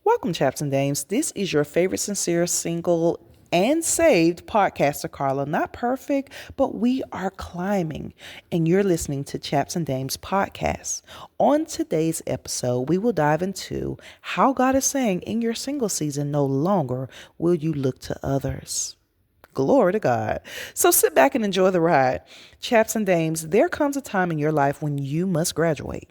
Welcome, Chaps and Dames. This is your favorite sincere, single, and saved podcaster, Carla. Not perfect, but we are climbing. And you're listening to Chaps and Dames podcast. On today's episode, we will dive into how God is saying in your single season, no longer will you look to others. Glory to God. So sit back and enjoy the ride. Chaps and Dames, there comes a time in your life when you must graduate.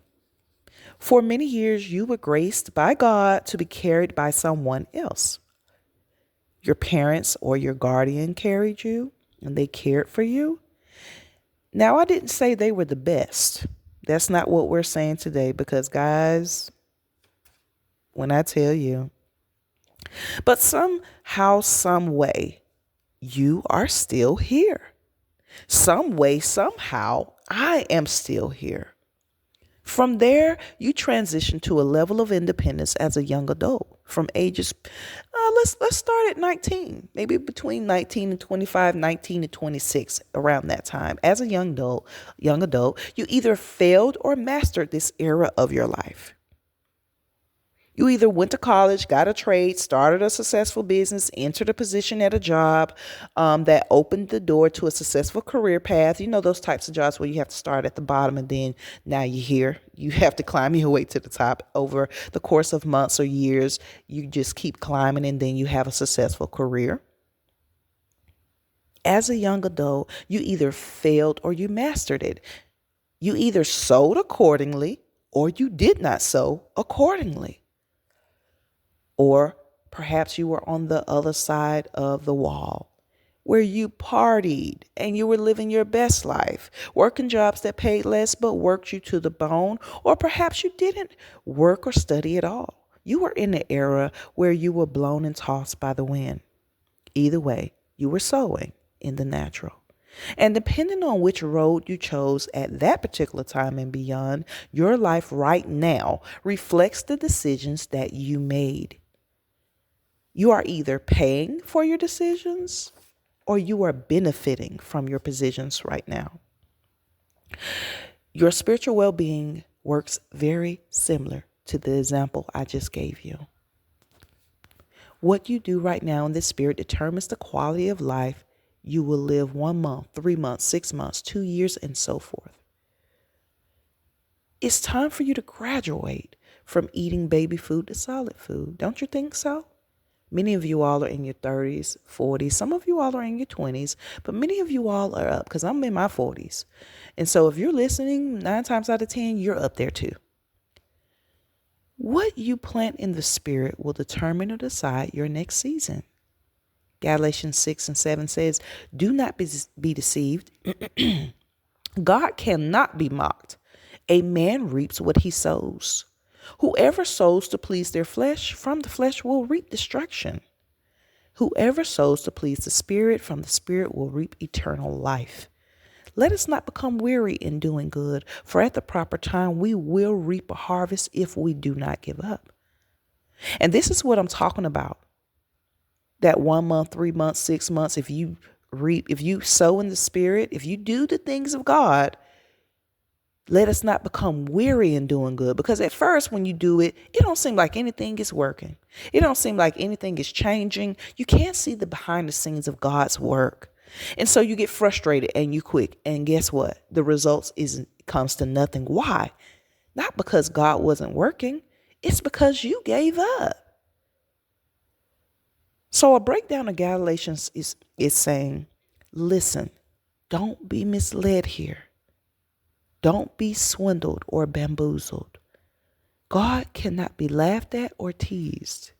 For many years, you were graced by God to be carried by someone else. Your parents or your guardian carried you and they cared for you. Now, I didn't say they were the best. That's not what we're saying today because, guys, when I tell you, but somehow, some way, you are still here. Some way, somehow, I am still here. From there, you transition to a level of independence as a young adult from ages, let's start at 19, maybe between 19 and 25, 19 and 26, around that time. As a young adult, you either failed or mastered this era of your life. You either went to college, got a trade, started a successful business, entered a position at a job that opened the door to a successful career path. You know, those types of jobs where you have to start at the bottom and then now you're here. You have to climb your way to the top over the course of months or years. You just keep climbing and then you have a successful career. As a young adult, you either failed or you mastered it. You either sowed accordingly or you did not sow accordingly. Or perhaps you were on the other side of the wall where you partied and you were living your best life, working jobs that paid less but worked you to the bone. Or perhaps you didn't work or study at all. You were in the era where you were blown and tossed by the wind. Either way, you were sowing in the natural. And depending on which road you chose at that particular time and beyond, your life right now reflects the decisions that you made. You are either paying for your decisions or you are benefiting from your positions right now. Your spiritual well-being works very similar to the example I just gave you. What you do right now in the spirit determines the quality of life you will live 1 month, 3 months, 6 months, 2 years, and so forth. It's time for you to graduate from eating baby food to solid food. Don't you think so? Many of you all are in your 30s, 40s. Some of you all are in your 20s, but many of you all are up because I'm in my 40s. And so if you're listening, 9 times out of 10, you're up there too. What you plant in the spirit will determine or decide your next season. Galatians 6 and 7 says, do not be deceived. God cannot be mocked. A man reaps what he sows. Whoever sows to please their flesh, from the flesh will reap destruction. Whoever sows to please the Spirit, from the Spirit will reap eternal life. Let us not become weary in doing good, for at the proper time we will reap a harvest if we do not give up. And this is what I'm talking about. That 1 month, 3 months, 6 months, if you sow in the Spirit, if you do the things of God, let us not become weary in doing good, because at first when you do it, it don't seem like anything is working. It don't seem like anything is changing. You can't see the behind the scenes of God's work. And so you get frustrated and you quit. And guess what? The results comes to nothing. Why? Not because God wasn't working. It's because you gave up. So a breakdown of Galatians is saying, listen, don't be misled here. Don't be swindled or bamboozled. God cannot be laughed at or teased.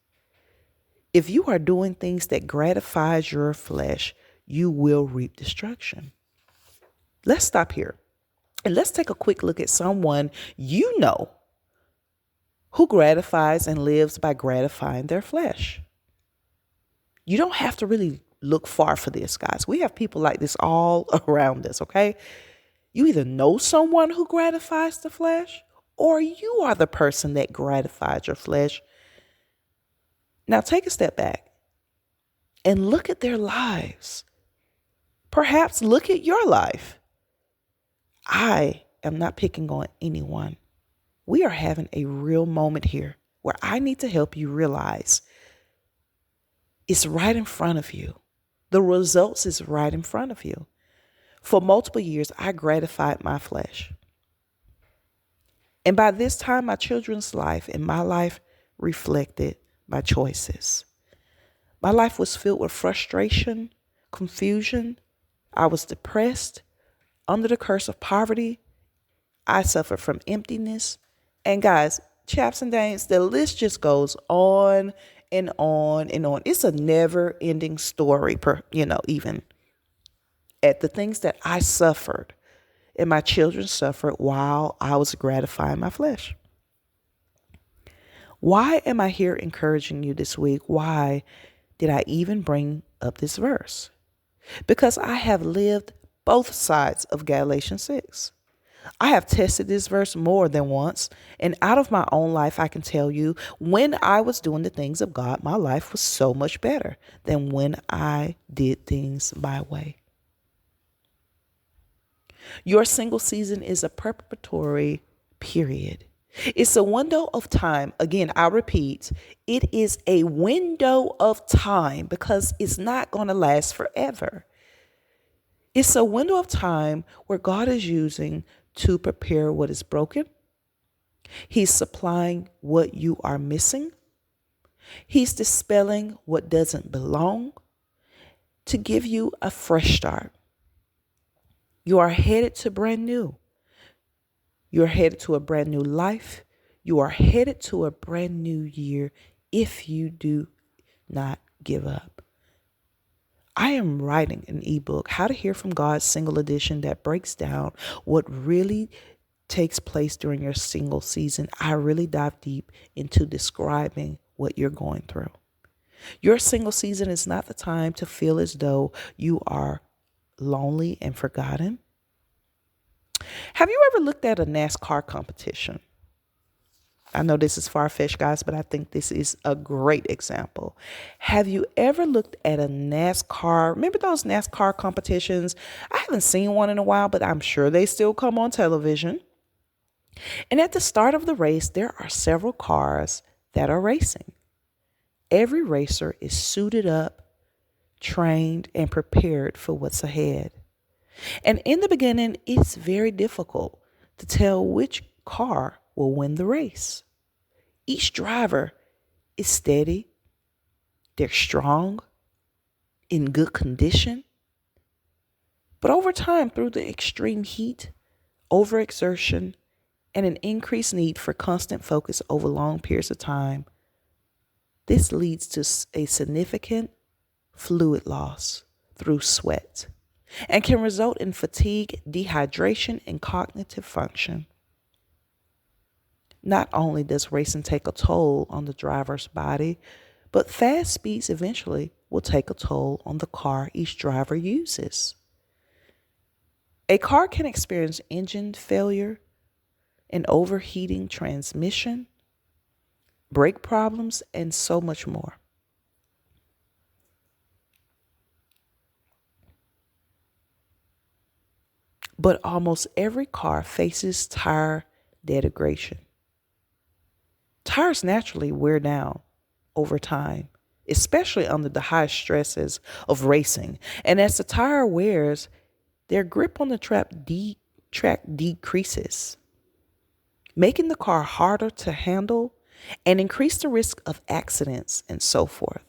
If you are doing things that gratifies your flesh, you will reap destruction. Let's stop here and let's take a quick look at someone you know who gratifies and lives by gratifying their flesh. You don't have to really look far for this, guys. We have people like this all around us, okay? You either know someone who gratifies the flesh or you are the person that gratifies your flesh. Now take a step back and look at their lives. Perhaps look at your life. I am not picking on anyone. We are having a real moment here. where I need to help you realize it's right in front of you. The results is right in front of you. For multiple years, I gratified my flesh. And by this time, my children's life and my life reflected my choices. My life was filled with frustration, confusion. I was depressed, under the curse of poverty. I suffered from emptiness. And guys, chaps and dames, the list just goes on and on and on. It's a never ending story, even at the things that I suffered and my children suffered while I was gratifying my flesh. Why am I here encouraging you this week? Why did I even bring up this verse? Because I have lived both sides of Galatians 6. I have tested this verse more than once, and out of my own life, I can tell you when I was doing the things of God, my life was so much better than when I did things my way. Your single season is a preparatory period. It's a window of time. Again, I repeat, it is a window of time because it's not going to last forever. It's a window of time where God is using to prepare what is broken. He's supplying what you are missing. He's dispelling what doesn't belong to give you a fresh start. You are headed to brand new. You're headed to a brand new life. You are headed to a brand new year if you do not give up. I am writing an ebook, How to Hear from God, single edition, that breaks down what really takes place during your single season. I really dive deep into describing what you're going through. Your single season is not the time to feel as though you are lonely and forgotten. Have you ever looked at a NASCAR competition? I know this is far-fetched, guys, but I think this is a great example. Have you ever looked at a NASCAR? Remember those NASCAR competitions? I haven't seen one in a while, but I'm sure they still come on television. And at the start of the race, there are several cars that are racing. Every racer is suited up, trained, and prepared for what's ahead. And in the beginning, it's very difficult to tell which car will win the race. Each driver is steady, they're strong, in good condition. But over time, through the extreme heat, overexertion, and an increased need for constant focus over long periods of time, this leads to a significant fluid loss through sweat and can result in fatigue, dehydration, and cognitive function. Not only does racing take a toll on the driver's body, but fast speeds eventually will take a toll on the car each driver uses. A car can experience engine failure, an overheating transmission, brake problems, and so much more. But almost every car faces tire degradation. Tires naturally wear down over time, especially under the high stresses of racing. And as the tire wears, their grip on the track decreases, making the car harder to handle and increase the risk of accidents and so forth.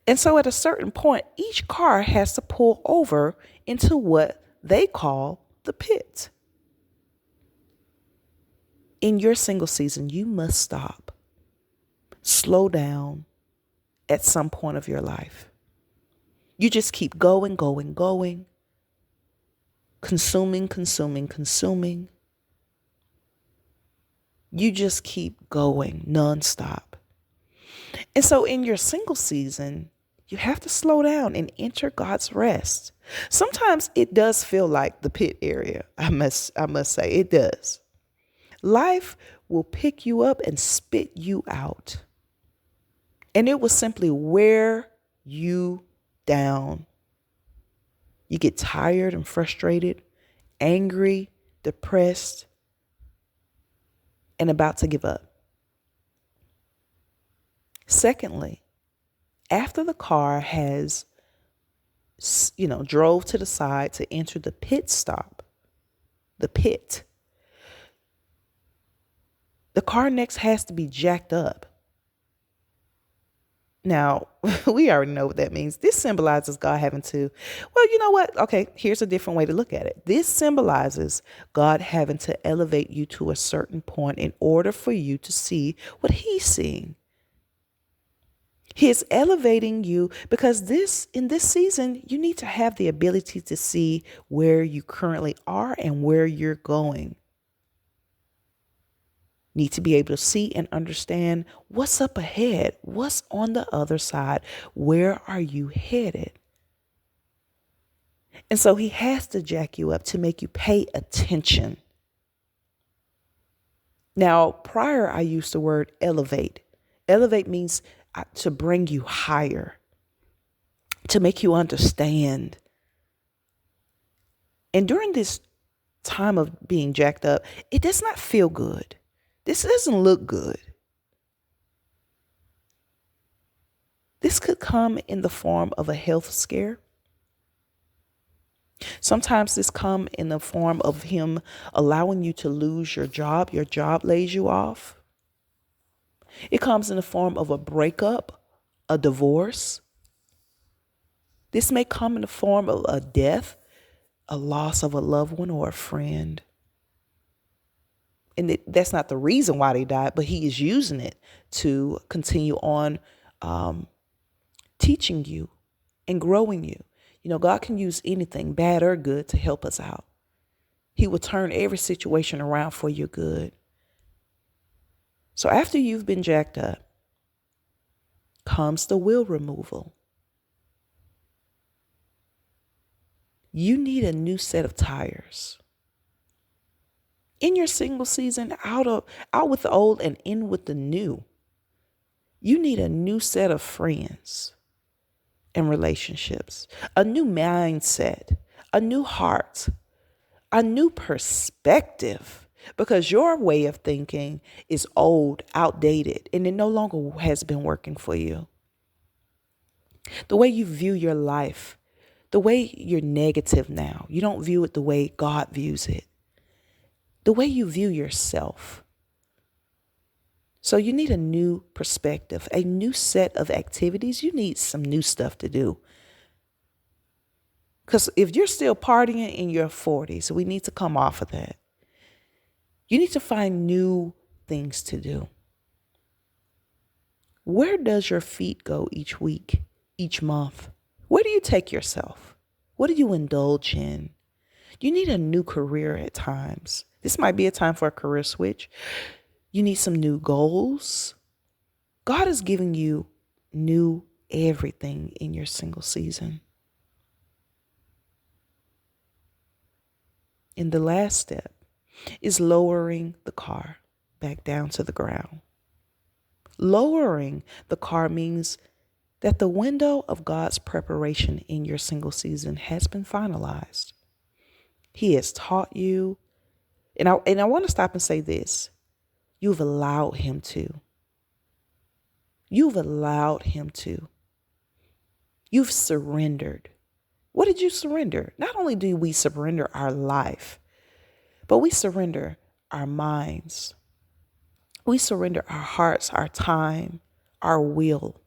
And so at a certain point, each car has to pull over into what they call the pit. In your single season, you must stop, slow down at some point of your life. You just keep going, consuming. You just keep going nonstop. And so in your single season, you have to slow down and enter God's rest. Sometimes it does feel like the pit area. I must say it does. Life will pick you up and spit you out. And it will simply wear you down. You get tired and frustrated, angry, depressed, and about to give up. Secondly, after the car has, drove to the side to enter the pit stop, the pit, the car next has to be jacked up. Now, we already know what that means. This symbolizes God having to, well, you know what? Okay, here's a different way to look at it. This symbolizes God having to elevate you to a certain point in order for you to see what He's seeing. He is elevating you because in this season, you need to have the ability to see where you currently are and where you're going. Need to be able to see and understand what's up ahead, what's on the other side, where are you headed? And so he has to jack you up to make you pay attention. Now, prior, I used the word elevate. Elevate means to bring you higher, to make you understand. And during this time of being jacked up, it does not feel good. This doesn't look good. This could come in the form of a health scare. Sometimes this come in the form of him allowing you to lose your job. Your job lays you off. It comes in the form of a breakup, a divorce. This may come in the form of a death, a loss of a loved one or a friend. And that's not the reason why they died, but he is using it to continue on teaching you and growing you. You know, God can use anything, bad or good, to help us out. He will turn every situation around for your good. So after you've been jacked up, comes the wheel removal. You need a new set of tires. In your single season, out with the old and in with the new. You need a new set of friends and relationships, a new mindset, a new heart, a new perspective, because your way of thinking is old, outdated, and it no longer has been working for you. The way you view your life, the way you're negative now, you don't view it the way God views it. The way you view yourself. So you need a new perspective, a new set of activities. You need some new stuff to do. Because if you're still partying in your 40s, we need to come off of that. You need to find new things to do. Where does your feet go each week, each month? Where do you take yourself? What do you indulge in? You need a new career at times. This might be a time for a career switch. You need some new goals. God is giving you new everything in your single season. And the last step is lowering the car back down to the ground. Lowering the car means that the window of God's preparation in your single season has been finalized. He has taught you. And I want to stop and say this. You've allowed him to. You've allowed him to. You've surrendered. What did you surrender? Not only do we surrender our life, but we surrender our minds. We surrender our hearts, our time, our will,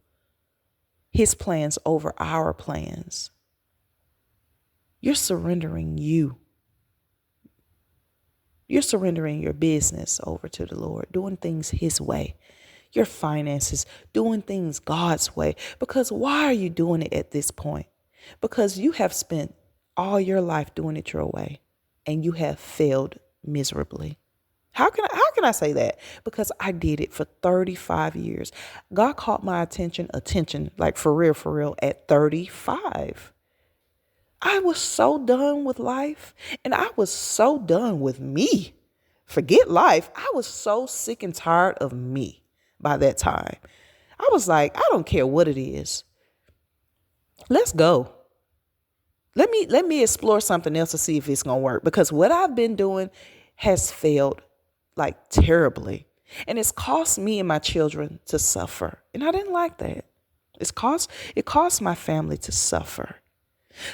his plans over our plans. You're surrendering you. You're surrendering your business over to the Lord, doing things his way, your finances, doing things God's way. Because why are you doing it at this point? Because you have spent all your life doing it your way and you have failed miserably. How can I say that? Because I did it for 35 years. God caught my attention, like for real, at 35. I was so done with life and I was so done with me. Forget life. I was so sick and tired of me by that time. I was like, I don't care what it is. Let's go. Let me explore something else to see if it's going to work, because what I've been doing has failed like terribly. And it's cost me and my children to suffer. And I didn't like that. It cost my family to suffer.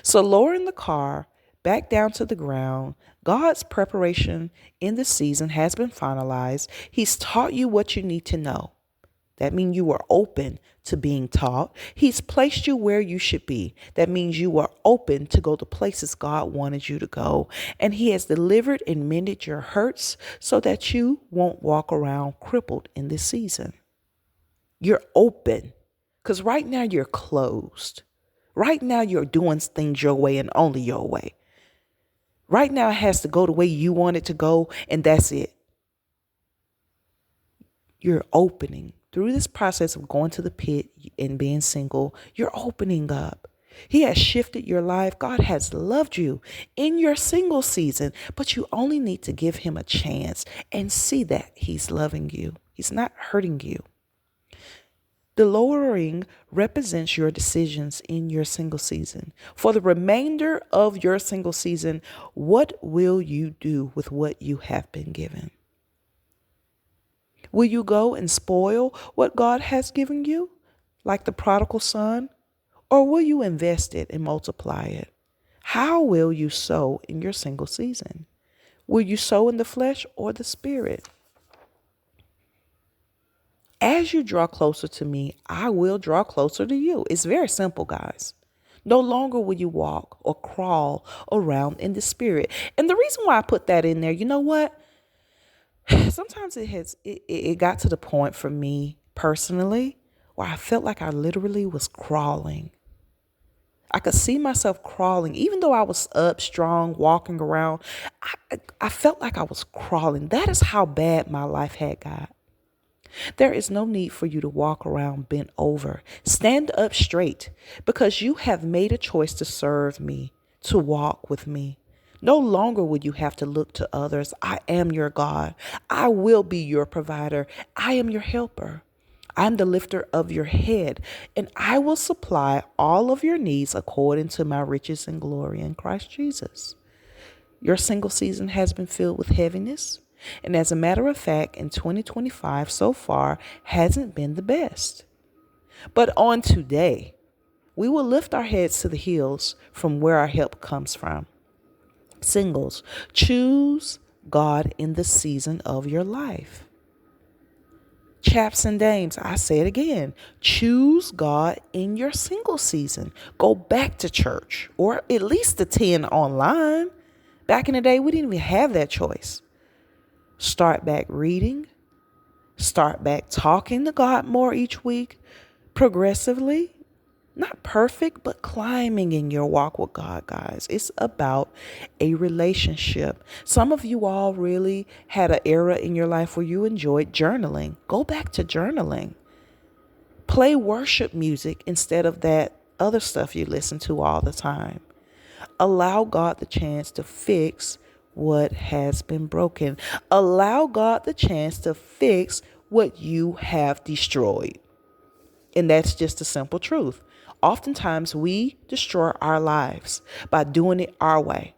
So lowering the car back down to the ground, God's preparation in the season has been finalized. He's taught you what you need to know. That means you are open to being taught. He's placed you where you should be. That means you are open to go to places God wanted you to go. And He has delivered and mended your hurts so that you won't walk around crippled in this season. You're open because right now you're closed. Right now you're doing things your way and only your way. Right now it has to go the way you want it to go, and that's it. You're opening. Through this process of going to the pit and being single, you're opening up. He has shifted your life. God has loved you in your single season, but you only need to give Him a chance and see that He's loving you. He's not hurting you. The lowering represents your decisions in your single season. For the remainder of your single season, what will you do with what you have been given? Will you go and spoil what God has given you, like the prodigal son? Or will you invest it and multiply it? How will you sow in your single season? Will you sow in the flesh or the spirit? As you draw closer to me, I will draw closer to you. It's very simple, guys. No longer will you walk or crawl around in the spirit. And the reason why I put that in there, you know what? Sometimes it got to the point for me personally where I felt like I literally was crawling. I could see myself crawling, even though I was up strong, walking around. I felt like I was crawling. That is how bad my life had got. There is no need for you to walk around bent over. Stand up straight because you have made a choice to serve me, to walk with me. No longer will you have to look to others. I am your God. I will be your provider. I am your helper. I am the lifter of your head, and I will supply all of your needs according to my riches and glory in Christ Jesus. Your single season has been filled with heaviness, and as a matter of fact, in 2025 so far hasn't been the best. But on today, we will lift our heads to the hills from where our help comes from. Singles, choose God in the season of your life. Chaps and dames, I say it again. Choose God in your single season. Go back to church or at least attend online. Back in the day, we didn't even have that choice. Start back reading. Start back talking to God more each week, progressively. Not perfect, but climbing in your walk with God, guys. It's about a relationship. Some of you all really had an era in your life where you enjoyed journaling. Go back to journaling. Play worship music instead of that other stuff you listen to all the time. Allow God the chance to fix what has been broken. Allow God the chance to fix what you have destroyed. And that's just the simple truth. Oftentimes we destroy our lives by doing it our way.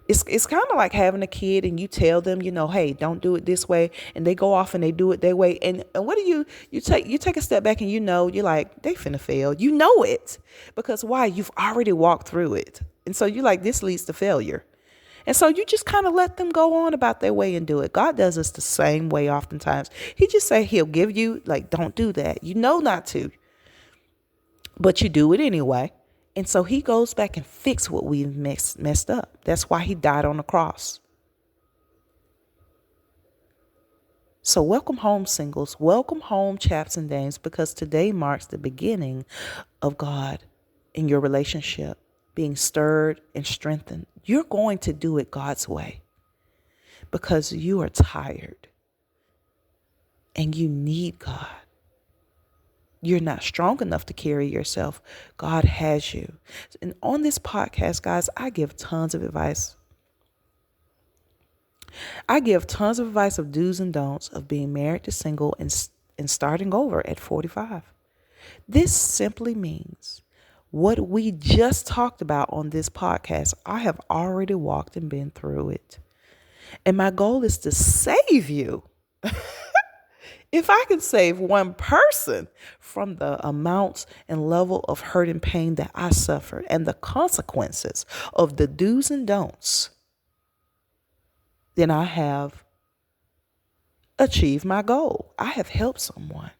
It's kind of like having a kid and you tell them, hey, don't do it this way. And they go off and they do it their way. And what do you take a step back and you're like, they finna fail. You know it. Because why? You've already walked through it. And so you're like, this leads to failure. And so you just kind of let them go on about their way and do it. God does us the same way oftentimes. He just say He'll give you, like, don't do that. You know not to. But you do it anyway. And so He goes back and fix what we've messed up. That's why He died on the cross. So welcome home, singles. Welcome home, chaps and dames, because today marks the beginning of God in your relationship being stirred and strengthened. You're going to do it God's way because you are tired and you need God. You're not strong enough to carry yourself. God has you. And on this podcast, guys, I give tons of advice. I give tons of advice of do's and don'ts of being married to single and starting over at 45. This simply means what we just talked about on this podcast, I have already walked and been through it. And my goal is to save you If I can save one person from the amounts and level of hurt and pain that I suffered and the consequences of the do's and don'ts, then I have achieved my goal. I have helped someone.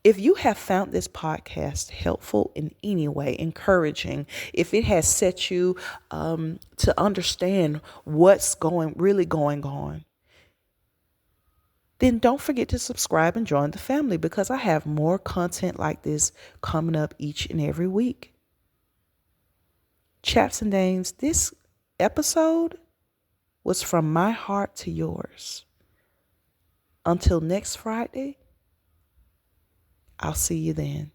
If you have found this podcast helpful in any way, encouraging, if it has set you to understand what's really going on, then don't forget to subscribe and join the family, because I have more content like this coming up each and every week. Chaps and Dames, this episode was from my heart to yours. Until next Friday, I'll see you then.